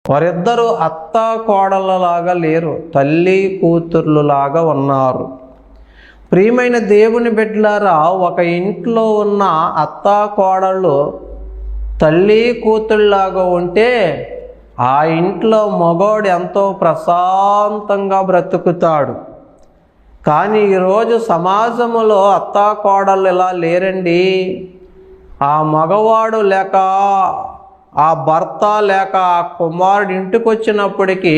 వారిద్దరూ అత్త కోడళ్ళలాగా లేరు, తల్లి కూతుర్లులాగా ఉన్నారు. ప్రియమైన దేవుని బిడ్డలారా, ఒక ఇంట్లో ఉన్న అత్త కోడళ్ళు తల్లి కూతుళ్ళలాగా ఉంటే ఆ ఇంట్లో మగోడు ఎంతో ప్రశాంతంగా బ్రతుకుతాడు. కానీ ఈరోజు సమాజంలో అత్త కోడళ్ళు ఇలా లేరండి. ఆ మగవాడు లేక ఆ భర్త లేక ఆ కుమారుడు ఇంటికి వచ్చినప్పటికీ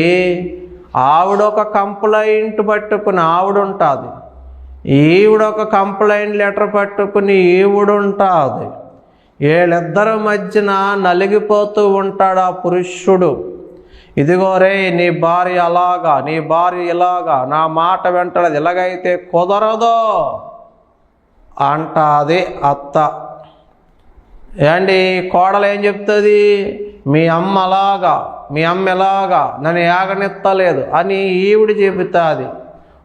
ఆవిడొక కంప్లైంట్ పట్టుకుని ఆవిడుంటుంది, ఈవిడొక కంప్లైంట్ లెటర్ పట్టుకుని ఈవిడుంటుంది. వీళ్ళిద్దరి మధ్యన నలిగిపోతూ ఉంటాడు ఆ పురుషుడు. ఇదిగో రే, నీ భార్య అలాగా, నీ భార్య ఇలాగా, నా మాట వెంటది, ఇలాగైతే కుదరదో అంటాది అత్త. ఏండి కోడలు ఏం చెప్తుంది? మీ అమ్మ అలాగా, మీ అమ్మ ఎలాగా, నన్ను ఏగనెత్తలేదు అని ఈవిడ చెబుతుంది.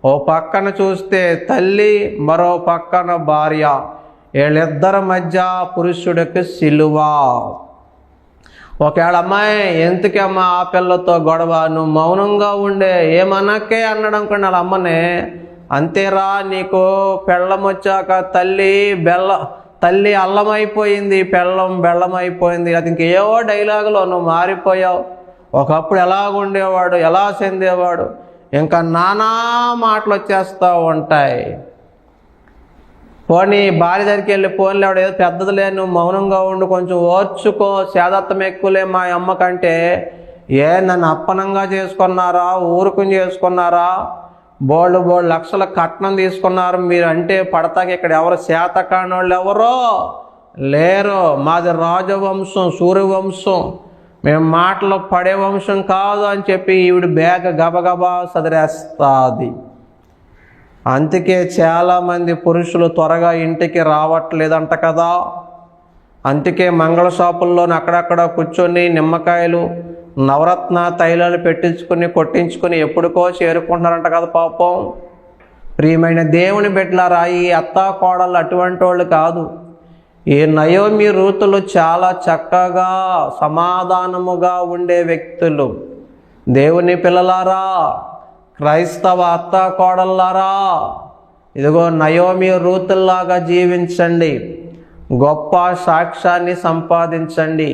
ఓ పక్కన చూస్తే తల్లి, మరో పక్కన భార్య. వీళ్ళిద్దరి మధ్య పురుషుడికి సిలువ. ఒకవేళ అమ్మాయి, ఎందుకమ్మా ఆ పిల్లతో గొడవ, నువ్వు మౌనంగా ఉండే, ఏమనకే అన్నాడు అనుకోండి వాళ్ళ అమ్మనే. అంతేరా, నీకు పెళ్ళం వచ్చాక తల్లి అల్లమైపోయింది, పెళ్ళం బెల్లమైపోయింది, అది ఇంకేవో డైలాగులో నువ్వు మారిపోయావు. ఒకప్పుడు ఎలాగుండేవాడు, ఎలా చెందేవాడు, ఇంకా నానా మాటలు వచ్చేస్తూ ఉంటాయి. పోనీ భార్య దగ్గరికి వెళ్ళి, పోన్లే ఆవిడ ఏదో పెద్దదిలే, నువ్వు మౌనంగా ఉండు, కొంచెం ఓర్చుకో, శాదత్వం ఎక్కువలే మా అమ్మ కంటే, నన్ను అప్పనంగా చేసుకున్నారా, ఊరుకుని చేసుకున్నారా, బోళ్ళు లక్షల కట్నం తీసుకున్నారు, మీరు అంటే పడతాక ఇక్కడ ఎవరు శాత కానోళ్ళు ఎవరో లేరు. మాది రాజవంశం, సూర్యవంశం, మేము మాటలు పడే వంశం కాదు అని చెప్పి ఈవిడ బ్యాగ్ గబగబా సదిరేస్తుంది. అందుకే చాలామంది పురుషులు త్వరగా ఇంటికి రావట్లేదంట కదా. అందుకే మంగళ షాపుల్లోని అక్కడక్కడ కూర్చొని నిమ్మకాయలు, నవరత్న తైలాలు పెట్టించుకుని కొట్టించుకుని ఎప్పుడుకో చేరుకుంటున్నారంట కదా పాపం. ప్రియమైన దేవుని బిడ్డలారా, ఈ అత్త కోడళ్ళు అటువంటి వాళ్ళు కాదు. ఈ నయోమి రూతులు చాలా చక్కగా సమాధానముగా ఉండే వ్యక్తులు. దేవుని పిల్లలారా, క్రైస్తవ అత్త కోడళ్ళారా, ఇదిగో నయోమి రూతుల్లాగా జీవించండి, గొప్ప సాక్ష్యాన్ని సంపాదించండి.